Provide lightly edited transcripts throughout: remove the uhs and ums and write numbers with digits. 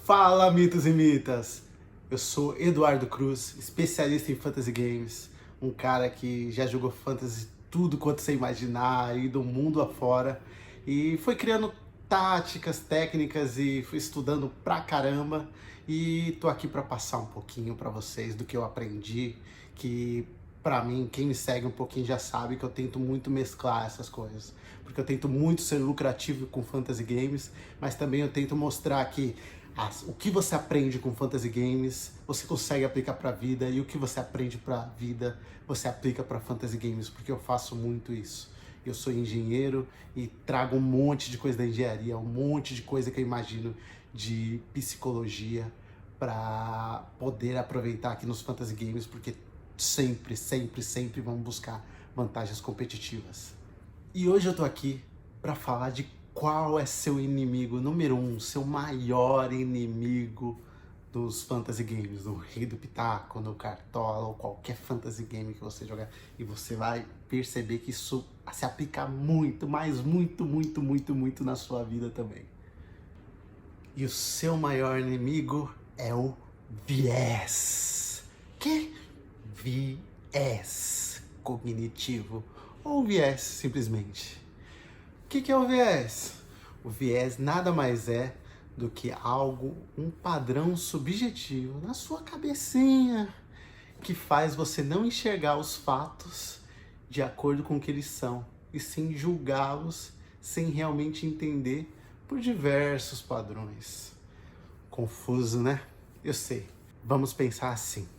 Fala, mitos e mitas! Eu sou Eduardo Cruz, especialista em Fantasy Games, um cara que já jogou Fantasy tudo quanto você imaginar e do mundo afora, e foi criando táticas, técnicas e fui estudando pra caramba, e tô aqui pra passar um pouquinho pra vocês do que eu aprendi, que pra mim, quem me segue um pouquinho já sabe que eu tento muito mesclar essas coisas, porque eu tento muito ser lucrativo com Fantasy Games, mas também eu tento mostrar que o que você aprende com Fantasy Games, você consegue aplicar para a vida, e o que você aprende para a vida, você aplica para Fantasy Games, porque eu faço muito isso. Eu sou engenheiro e trago um monte de coisa da engenharia, um monte de coisa que eu imagino de psicologia para poder aproveitar aqui nos Fantasy Games, porque sempre, sempre, sempre vamos buscar vantagens competitivas. E hoje eu tô aqui para falar de qual é seu inimigo número 1, seu maior inimigo dos fantasy games, do Rei do Pitaco, no Cartola ou qualquer fantasy game que você jogar. E você vai perceber que isso se aplica muito, mas muito, muito, muito, muito na sua vida também. E o seu maior inimigo é o viés. Que? Viés cognitivo. Ou viés, simplesmente. O que é o viés? O viés nada mais é do que algo, um padrão subjetivo na sua cabecinha, que faz você não enxergar os fatos de acordo com o que eles são, e sim julgá-los sem realmente entender por diversos padrões. Confuso, né? Eu sei. Vamos pensar assim.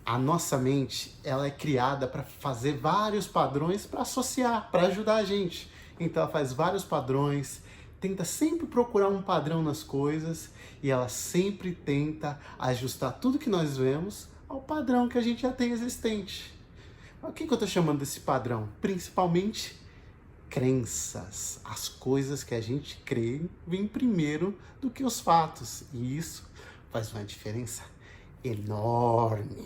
A nossa mente, ela é criada para fazer vários padrões para associar, para ajudar a gente. Então ela faz vários padrões, tenta sempre procurar um padrão nas coisas e ela sempre tenta ajustar tudo que nós vemos ao padrão que a gente já tem existente. O que eu estou chamando desse padrão? Principalmente crenças. As coisas que a gente crê vêm primeiro do que os fatos. E isso faz uma diferença enorme.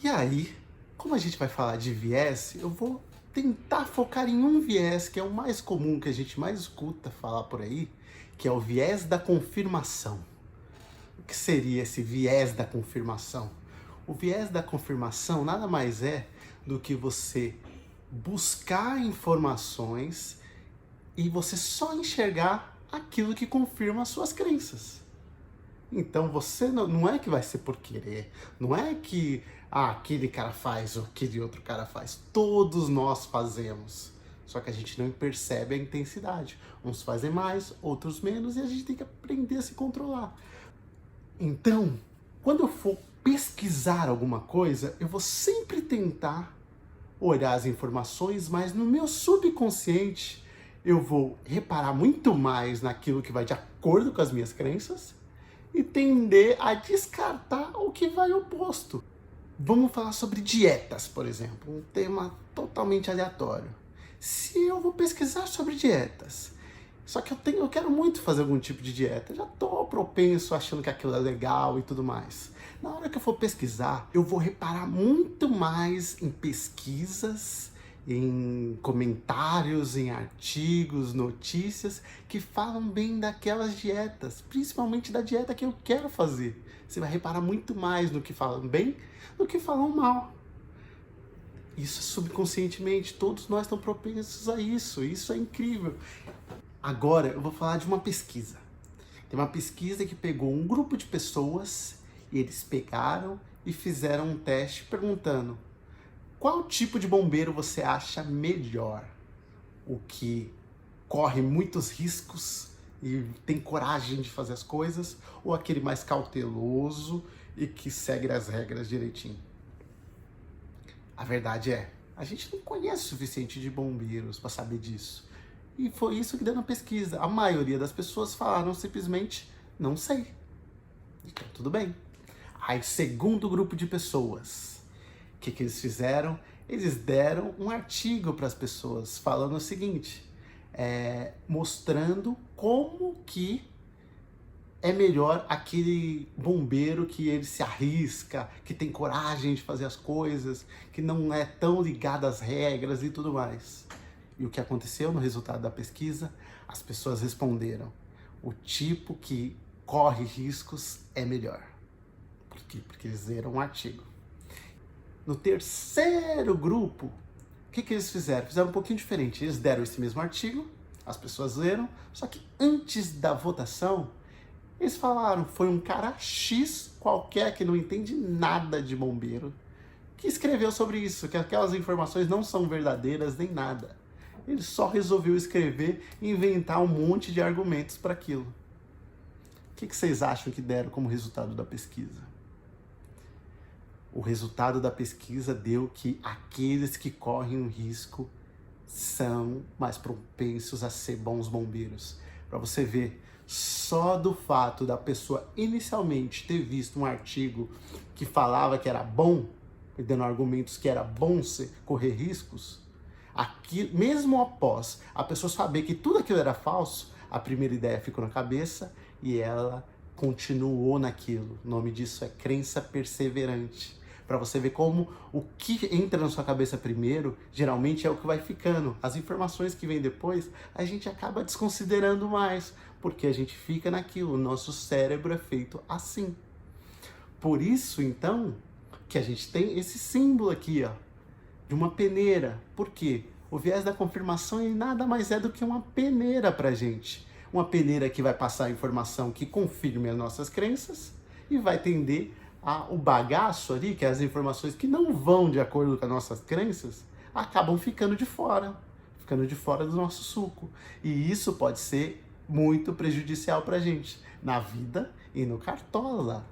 E aí, como a gente vai falar de viés, eu vou tentar focar em um viés que é o mais comum, que a gente mais escuta falar por aí, que é o viés da confirmação. O que seria esse viés da confirmação? O viés da confirmação nada mais é do que você buscar informações e você só enxergar aquilo que confirma as suas crenças. Então você não é que vai ser por querer, não é que aquele cara faz ou aquele outro cara faz. Todos nós fazemos, só que a gente não percebe a intensidade. Uns fazem mais, outros menos, e a gente tem que aprender a se controlar. Então, quando eu for pesquisar alguma coisa, eu vou sempre tentar olhar as informações, mas no meu subconsciente eu vou reparar muito mais naquilo que vai de acordo com as minhas crenças e tender a descartar o que vai oposto. Vamos falar sobre dietas, por exemplo, um tema totalmente aleatório. Se eu vou pesquisar sobre dietas, só que eu quero muito fazer algum tipo de dieta, já estou propenso achando que aquilo é legal e tudo mais. Na hora que eu for pesquisar, eu vou reparar muito mais em pesquisas, em comentários, em artigos, notícias que falam bem daquelas dietas, principalmente da dieta que eu quero fazer. Você vai reparar muito mais no que falam bem do que falam mal. Isso subconscientemente, todos nós estamos propensos a isso é incrível. Agora eu vou falar de uma pesquisa. Tem uma pesquisa que pegou um grupo de pessoas e eles pegaram e fizeram um teste perguntando: qual tipo de bombeiro você acha melhor? O que corre muitos riscos e tem coragem de fazer as coisas, ou aquele mais cauteloso e que segue as regras direitinho? A verdade é, a gente não conhece o suficiente de bombeiros para saber disso. E foi isso que deu na pesquisa. A maioria das pessoas falaram simplesmente: não sei. Então tudo bem. Aí, segundo grupo de pessoas, o que eles fizeram? Eles deram um artigo para as pessoas falando o seguinte, mostrando como que é melhor aquele bombeiro que ele se arrisca, que tem coragem de fazer as coisas, que não é tão ligado às regras e tudo mais. E o que aconteceu no resultado da pesquisa? As pessoas responderam: o tipo que corre riscos é melhor. Por quê? Porque eles leram um artigo. No terceiro grupo, o que eles fizeram? Fizeram um pouquinho diferente. Eles deram esse mesmo artigo, as pessoas leram, só que antes da votação, eles falaram, foi um cara X qualquer que não entende nada de bombeiro, que escreveu sobre isso, que aquelas informações não são verdadeiras nem nada. Ele só resolveu escrever e inventar um monte de argumentos para aquilo. O que vocês acham que deram como resultado da pesquisa? O resultado da pesquisa deu que aqueles que correm um risco são mais propensos a ser bons bombeiros. Para você ver, só do fato da pessoa inicialmente ter visto um artigo que falava que era bom, dando argumentos que era bom correr riscos, aqui, mesmo após a pessoa saber que tudo aquilo era falso, a primeira ideia ficou na cabeça e ela continuou naquilo. O nome disso é crença perseverante. Para você ver como o que entra na sua cabeça primeiro, geralmente é o que vai ficando. As informações que vêm depois, a gente acaba desconsiderando mais, porque a gente fica naquilo. O nosso cérebro é feito assim. Por isso, então, que a gente tem esse símbolo aqui, ó, de uma peneira. Por quê? O viés da confirmação ele nada mais é do que uma peneira pra gente. Uma peneira que vai passar a informação que confirme as nossas crenças e vai tender o bagaço ali, que é as informações que não vão de acordo com as nossas crenças, acabam ficando de fora do nosso suco. E isso pode ser muito prejudicial pra gente, na vida e no cartola.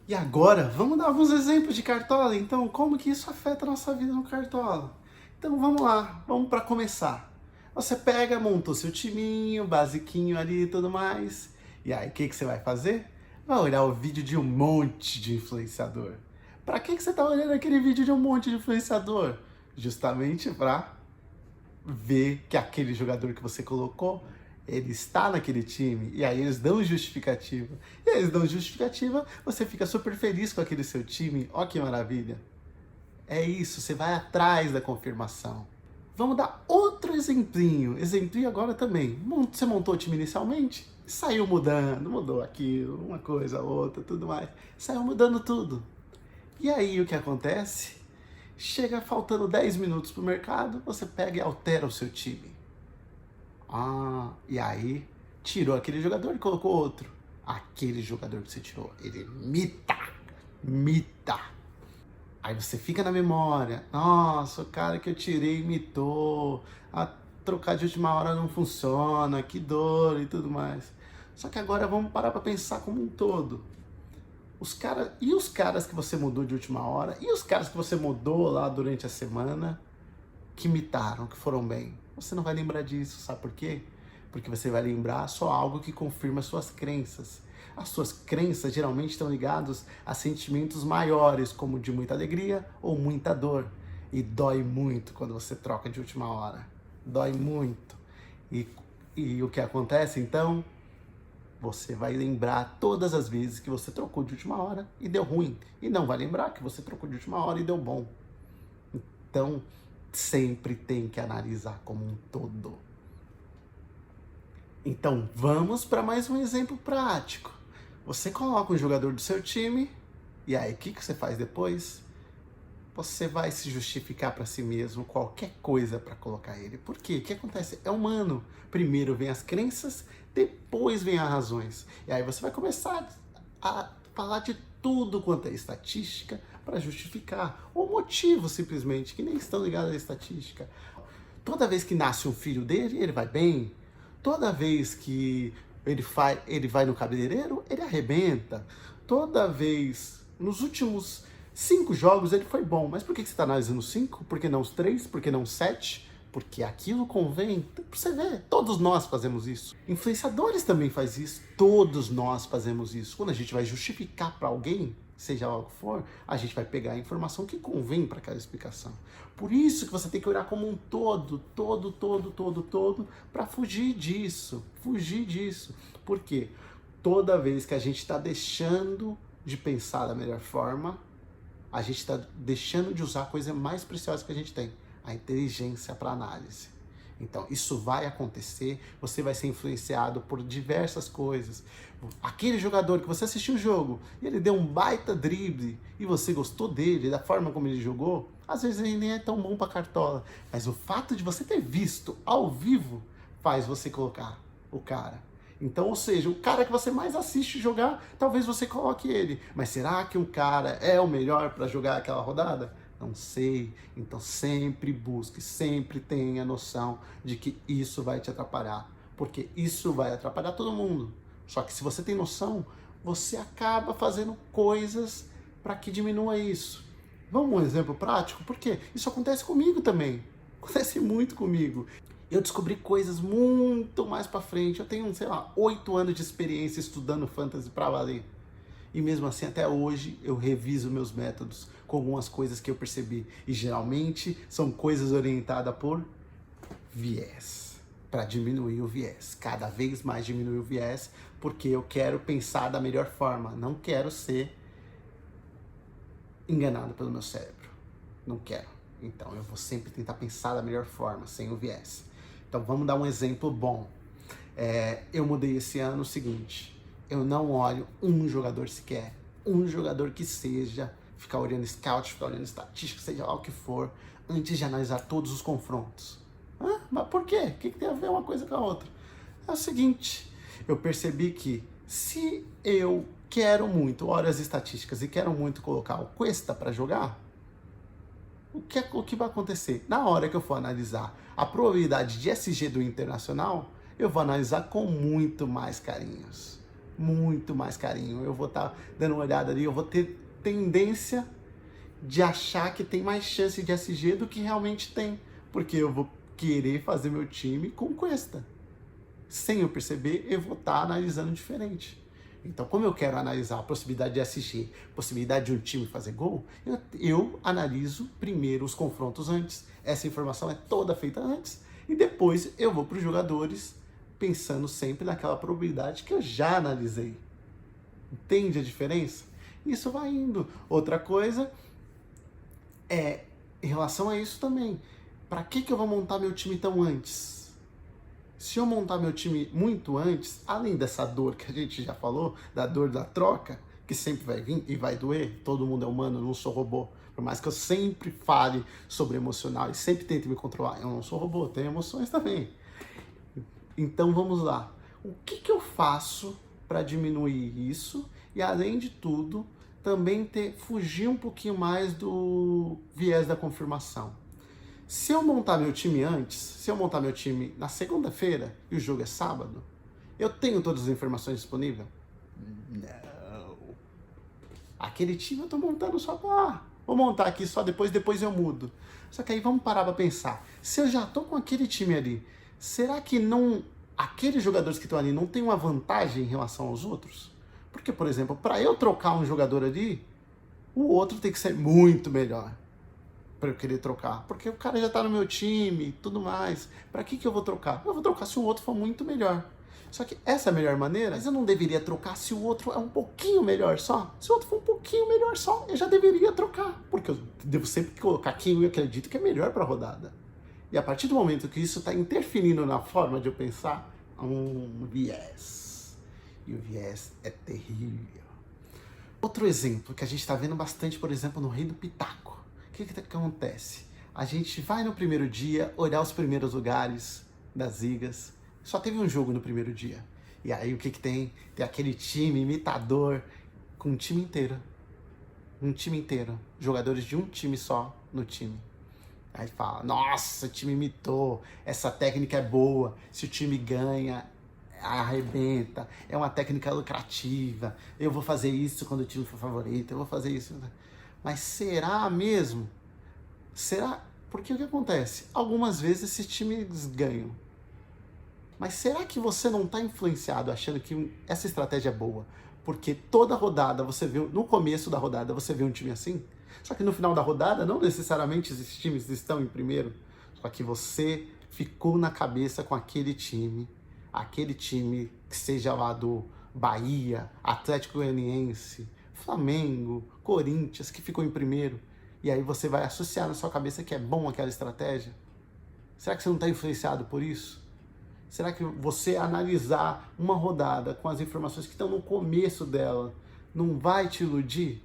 E agora, vamos dar alguns exemplos de cartola. Então, como que isso afeta a nossa vida no cartola? Então, vamos lá, vamos para começar. Você pega, monta o seu timinho, basiquinho ali e tudo mais. E aí, o que você vai fazer? Vai olhar o vídeo de um monte de influenciador. Para que você está olhando aquele vídeo de um monte de influenciador? Justamente para ver que aquele jogador que você colocou, ele está naquele time, e aí eles dão justificativa. E aí eles dão justificativa, você fica super feliz com aquele seu time, ó que maravilha. É isso, você vai atrás da confirmação. Vamos dar outro exemplinho agora também. Você montou o time inicialmente, saiu mudando, mudou aquilo, uma coisa, outra, tudo mais. Saiu mudando tudo. E aí o que acontece? Chega faltando 10 minutos pro mercado, você pega e altera o seu time. E aí tirou aquele jogador e colocou outro. Aquele jogador que você tirou, ele mita. Aí você fica na memória, nossa, o cara que eu tirei imitou, trocar de última hora não funciona, que dor e tudo mais. Só que agora vamos parar para pensar como um todo. Os caras que você mudou de última hora, e os caras que você mudou lá durante a semana, que imitaram, que foram bem. Você não vai lembrar disso, sabe por quê? Porque você vai lembrar só algo que confirma suas crenças. As suas crenças geralmente estão ligadas a sentimentos maiores, como de muita alegria ou muita dor. E dói muito quando você troca de última hora. Dói muito. E o que acontece então? Você vai lembrar todas as vezes que você trocou de última hora e deu ruim. E não vai lembrar que você trocou de última hora e deu bom. Então, sempre tem que analisar como um todo. Então, vamos para mais um exemplo prático. Você coloca um jogador do seu time, e aí o que você faz depois? Você vai se justificar para si mesmo qualquer coisa para colocar ele. Por quê? O que acontece? É humano. Primeiro vem as crenças, depois vem as razões. E aí você vai começar a falar de tudo quanto é estatística para justificar. Ou motivos, simplesmente, que nem estão ligados à estatística. Toda vez que nasce um filho dele, ele vai bem. Toda vez que ele vai no cabeleireiro, ele arrebenta. Toda vez, nos últimos 5 jogos, ele foi bom. Mas por que você está analisando 5? Por que não os 3? Por que não os 7? Porque aquilo convém. Pra você ver, todos nós fazemos isso. Influenciadores também fazem isso. Todos nós fazemos isso. Quando a gente vai justificar para alguém, seja lá o que for, a gente vai pegar a informação que convém para aquela explicação. Por isso que você tem que olhar como um todo, para fugir disso. Por quê? Toda vez que a gente está deixando de pensar da melhor forma, a gente está deixando de usar a coisa mais preciosa que a gente tem, a inteligência para análise. Então, isso vai acontecer, você vai ser influenciado por diversas coisas. Aquele jogador que você assistiu o jogo e ele deu um baita drible e você gostou dele, da forma como ele jogou, às vezes ele nem é tão bom pra cartola. Mas o fato de você ter visto ao vivo faz você colocar o cara. Então, ou seja, o cara que você mais assiste jogar, talvez você coloque ele. Mas será que um cara é o melhor para jogar aquela rodada? Não sei. Então sempre busque, sempre tenha noção de que isso vai te atrapalhar. Porque isso vai atrapalhar todo mundo. Só que se você tem noção, você acaba fazendo coisas para que diminua isso. Vamos um exemplo prático? Porque isso acontece comigo também. Acontece muito comigo. Eu descobri coisas muito mais pra frente. Eu tenho, sei lá, 8 anos de experiência estudando fantasy pra valer. E mesmo assim, até hoje, eu reviso meus métodos com algumas coisas que eu percebi. E geralmente são coisas orientadas por viés. Para diminuir o viés. Cada vez mais diminuir o viés, porque eu quero pensar da melhor forma. Não quero ser enganado pelo meu cérebro. Não quero. Então eu vou sempre tentar pensar da melhor forma, sem o viés. Então vamos dar um exemplo bom. Eu mudei esse ano o seguinte: eu não olho um jogador sequer, um jogador que seja, ficar olhando scout, ficar olhando estatística, seja lá o que for, antes de analisar todos os confrontos. Mas por quê? O que tem a ver uma coisa com a outra? É o seguinte, eu percebi que se eu quero muito, olho as estatísticas e quero muito colocar o Cuesta para jogar, o que vai acontecer? Na hora que eu for analisar a probabilidade de SG do Internacional, eu vou analisar com muito mais carinhos. Muito mais carinho. Eu vou estar dando uma olhada ali, eu vou ter tendência de achar que tem mais chance de SG do que realmente tem. Porque eu vou querer fazer meu time com Cuesta. Sem eu perceber, eu vou estar analisando diferente. Então, como eu quero analisar a possibilidade de SG, possibilidade de um time fazer gol, eu analiso primeiro os confrontos antes. Essa informação é toda feita antes. E depois eu vou para os jogadores pensando sempre naquela probabilidade que eu já analisei. Entende a diferença? Isso vai indo. Outra coisa é, em relação a isso também, para que eu vou montar meu time tão antes? Se eu montar meu time muito antes, além dessa dor que a gente já falou, da dor da troca, que sempre vai vir e vai doer, todo mundo é humano, eu não sou robô. Por mais que eu sempre fale sobre emocional e sempre tente me controlar, eu não sou robô, tenho emoções também. Então vamos lá. O que eu faço para diminuir isso e, além de tudo, também fugir um pouquinho mais do viés da confirmação? Se eu montar meu time antes, se eu montar meu time na segunda-feira e o jogo é sábado, eu tenho todas as informações disponíveis? Não. Aquele time eu tô montando só pra... vou montar aqui só depois eu mudo. Só que aí vamos parar pra pensar. Se eu já tô com aquele time ali, será que não... aqueles jogadores que estão ali não tem uma vantagem em relação aos outros? Porque, por exemplo, para eu trocar um jogador ali, o outro tem que ser muito melhor para eu querer trocar, porque o cara já tá no meu time e tudo mais. Para que eu vou trocar? Eu vou trocar se o outro for muito melhor. Só que essa é a melhor maneira, mas eu não deveria trocar se o outro é um pouquinho melhor só. Se o outro for um pouquinho melhor só, eu já deveria trocar, porque eu devo sempre colocar quem eu acredito que é melhor para a rodada. E a partir do momento que isso está interferindo na forma de eu pensar, um viés. E o viés é terrível. Outro exemplo que a gente está vendo bastante, por exemplo, no Rei do Pitaco. O que acontece? A gente vai no primeiro dia olhar os primeiros lugares das ligas. Só teve um jogo no primeiro dia. E aí o que tem? Tem aquele time imitador com um time inteiro. Um time inteiro. Jogadores de um time só no time. Aí fala, nossa, o time imitou, essa técnica é boa, se o time ganha, arrebenta, é uma técnica lucrativa, eu vou fazer isso quando o time for favorito, eu vou fazer isso. Mas será mesmo? Será? Porque o que acontece? Algumas vezes esses times ganham. Mas será que você não está influenciado achando que essa estratégia é boa? Porque toda rodada você vê, no começo da rodada você vê um time assim, só que no final da rodada não necessariamente esses times estão em primeiro, só que você ficou na cabeça com aquele time que seja lá do Bahia, Atlético Goianiense, Flamengo, Corinthians, que ficou em primeiro, e aí você vai associar na sua cabeça que é bom aquela estratégia. Será que você não está influenciado por isso? Será que você analisar uma rodada com as informações que estão no começo dela não vai te iludir?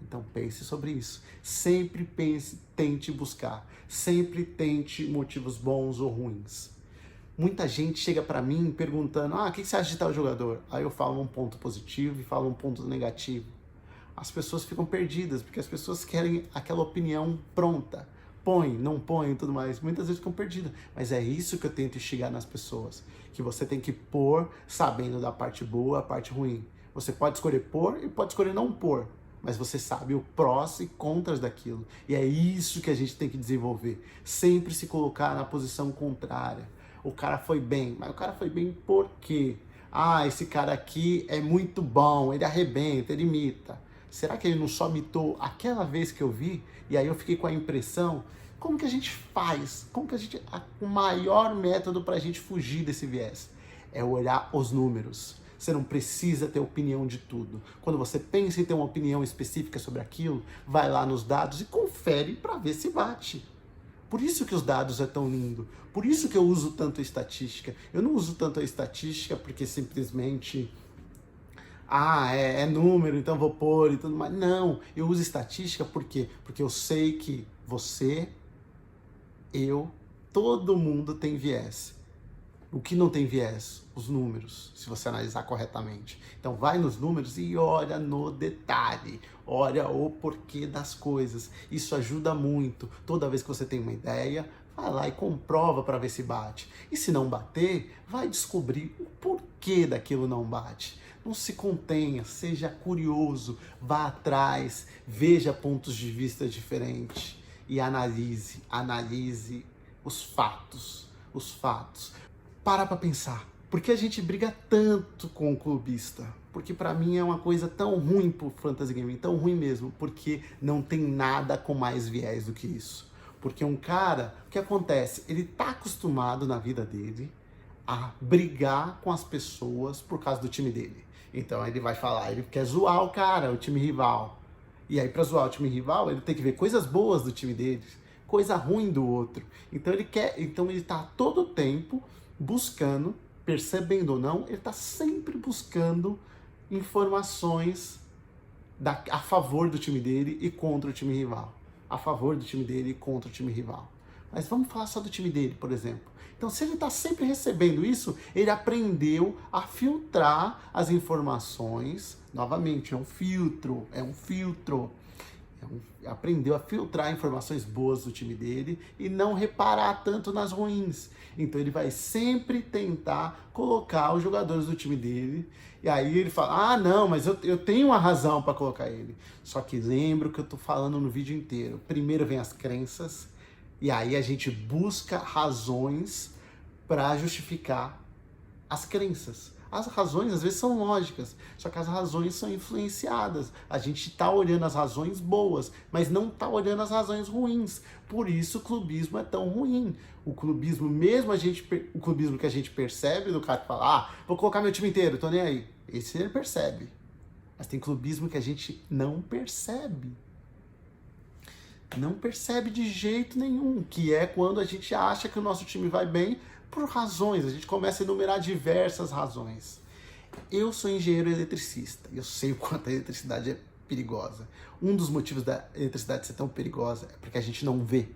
Então pense sobre isso. Sempre pense, tente buscar. Sempre tente motivos bons ou ruins. Muita gente chega para mim perguntando: o que você acha de tal jogador? Aí eu falo um ponto positivo e falo um ponto negativo. As pessoas ficam perdidas, porque as pessoas querem aquela opinião pronta. Põe, não põe e tudo mais. Muitas vezes ficam perdidas. Mas é isso que eu tento instigar nas pessoas. Que você tem que pôr sabendo da parte boa, a parte ruim. Você pode escolher pôr e pode escolher não pôr. Mas você sabe o prós e contras daquilo. E é isso que a gente tem que desenvolver. Sempre se colocar na posição contrária. O cara foi bem, mas o cara foi bem por quê? Esse cara aqui é muito bom, ele arrebenta, ele imita. Será que ele não só mitou aquela vez que eu vi? E aí eu fiquei com a impressão. Como que a gente faz? O maior método para a gente fugir desse viés é olhar os números. Você não precisa ter opinião de tudo. Quando você pensa em ter uma opinião específica sobre aquilo, vai lá nos dados e confere para ver se bate. Por isso que os dados é tão lindo. Por isso que eu uso tanto a estatística. Eu não uso tanto a estatística porque simplesmente é número, então vou pôr e tudo mais. Não, eu uso estatística por quê? Porque eu sei que você, eu, todo mundo tem viés. O que não tem viés? Os números, se você analisar corretamente. Então vai nos números e olha no detalhe, olha o porquê das coisas. Isso ajuda muito. Toda vez que você tem uma ideia, vai lá e comprova para ver se bate. E se não bater, vai descobrir o porquê daquilo não bate. Não se contenha, seja curioso, vá atrás, veja pontos de vista diferentes e analise os fatos. Para pensar, por que a gente briga tanto com o clubista? Porque para mim é uma coisa tão ruim pro fantasy gaming, tão ruim mesmo, porque não tem nada com mais viés do que isso. Porque um cara, o que acontece? Ele tá acostumado na vida dele a brigar com as pessoas por causa do time dele. Então ele vai falar, ele quer zoar o cara, o time rival. E aí para zoar o time rival, ele tem que ver coisas boas do time dele, coisa ruim do outro. Então ele tá todo o tempo buscando, percebendo ou não, ele está sempre buscando informações a favor do time dele e contra o time rival. A favor do time dele e contra o time rival. Mas vamos falar só do time dele, por exemplo. Então, se ele está sempre recebendo isso, ele aprendeu a filtrar as informações. Novamente, é um filtro. Aprendeu a filtrar informações boas do time dele e não reparar tanto nas ruins. Então ele vai sempre tentar colocar os jogadores do time dele. E aí ele fala, não, mas eu tenho uma razão para colocar ele. Só que lembra o que eu tô falando no vídeo inteiro. Primeiro vem as crenças, e aí a gente busca razões para justificar as crenças. As razões às vezes são lógicas, só que as razões são influenciadas. A gente está olhando as razões boas, mas não está olhando as razões ruins. Por isso o clubismo é tão ruim. O clubismo, o clubismo que a gente percebe do cara que fala, vou colocar meu time inteiro, tô nem aí. Esse ele percebe. Mas tem clubismo que a gente não percebe. Não percebe de jeito nenhum, que é quando a gente acha que o nosso time vai bem por razões, a gente começa a enumerar diversas razões. Eu sou engenheiro eletricista, eu sei o quanto a eletricidade é perigosa. Um dos motivos da eletricidade ser tão perigosa é porque a gente não vê.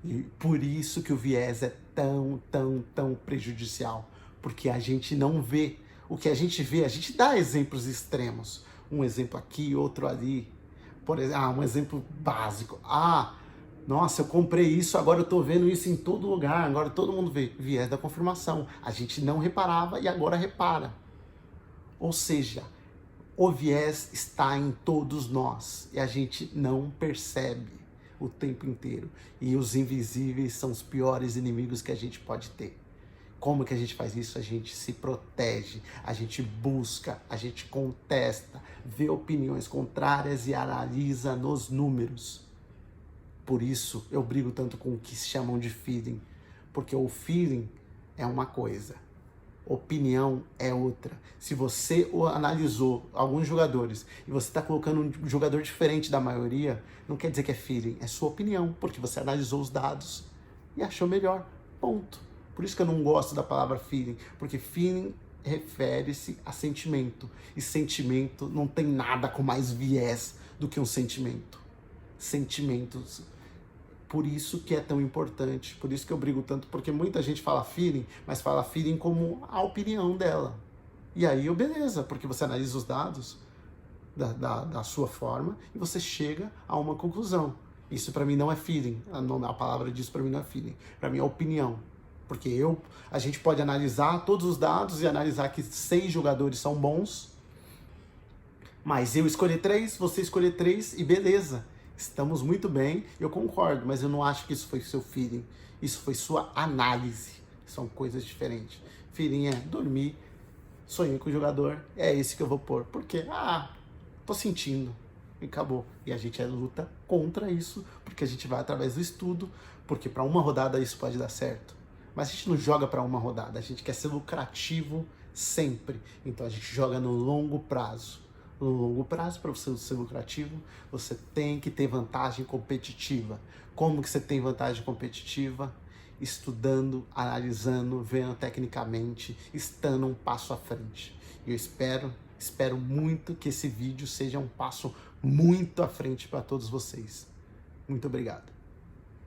E por isso que o viés é tão prejudicial, porque a gente não vê. O que a gente vê, a gente dá exemplos extremos. Um exemplo aqui, outro ali. Por exemplo, um exemplo básico. Nossa, eu comprei isso, agora eu tô vendo isso em todo lugar, agora todo mundo vê. Viés da confirmação. A gente não reparava e agora repara. Ou seja, o viés está em todos nós e a gente não percebe o tempo inteiro. E os invisíveis são os piores inimigos que a gente pode ter. Como que a gente faz isso? A gente se protege, a gente busca, a gente contesta, vê opiniões contrárias e analisa nos números. Por isso eu brigo tanto com o que se chamam de feeling, porque o feeling é uma coisa, opinião é outra. Se você analisou alguns jogadores e você está colocando um jogador diferente da maioria, não quer dizer que é feeling, é sua opinião, porque você analisou os dados e achou melhor. Ponto. Por isso que eu não gosto da palavra feeling, porque feeling refere-se a sentimento. E sentimento não tem nada com mais viés do que um sentimento. Sentimentos. Por isso que é tão importante, por isso que eu brigo tanto, porque muita gente fala feeling, mas fala feeling como a opinião dela. E aí, beleza, porque você analisa os dados da sua forma e você chega a uma conclusão. Isso para mim não é feeling, a palavra disso para mim não é feeling, para mim é opinião. Porque a gente pode analisar todos os dados e analisar que 6 jogadores são bons, mas eu escolhi 3, você escolher 3 e beleza. Estamos muito bem, eu concordo, mas eu não acho que isso foi seu feeling. Isso foi sua análise. São coisas diferentes. Feeling é dormir, sonhei com o jogador, é esse que eu vou pôr. Por quê? Tô sentindo. E acabou. E a gente luta contra isso, porque a gente vai através do estudo, porque para uma rodada isso pode dar certo. Mas a gente não joga para uma rodada, a gente quer ser lucrativo sempre. Então a gente joga no longo prazo. No longo prazo, para você ser lucrativo, você tem que ter vantagem competitiva. Como que você tem vantagem competitiva? Estudando, analisando, vendo tecnicamente, estando um passo à frente. E eu espero muito que esse vídeo seja um passo muito à frente para todos vocês. Muito obrigado.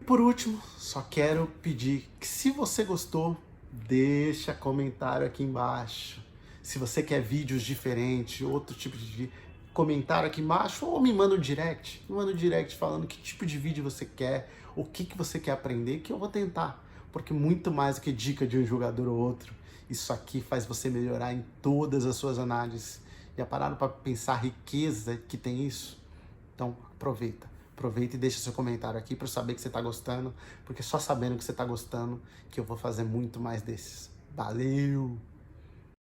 Por último, só quero pedir que, se você gostou, deixa comentário aqui embaixo. Se você quer vídeos diferentes, outro tipo de comentário aqui embaixo, ou me manda um direct. Me manda um direct falando que tipo de vídeo você quer, o que você quer aprender, que eu vou tentar. Porque muito mais do que dica de um jogador ou outro, isso aqui faz você melhorar em todas as suas análises. Já pararam para pensar a riqueza que tem isso? Então, aproveita e deixa seu comentário aqui para eu saber que você está gostando, porque só sabendo que você está gostando que eu vou fazer muito mais desses. Valeu!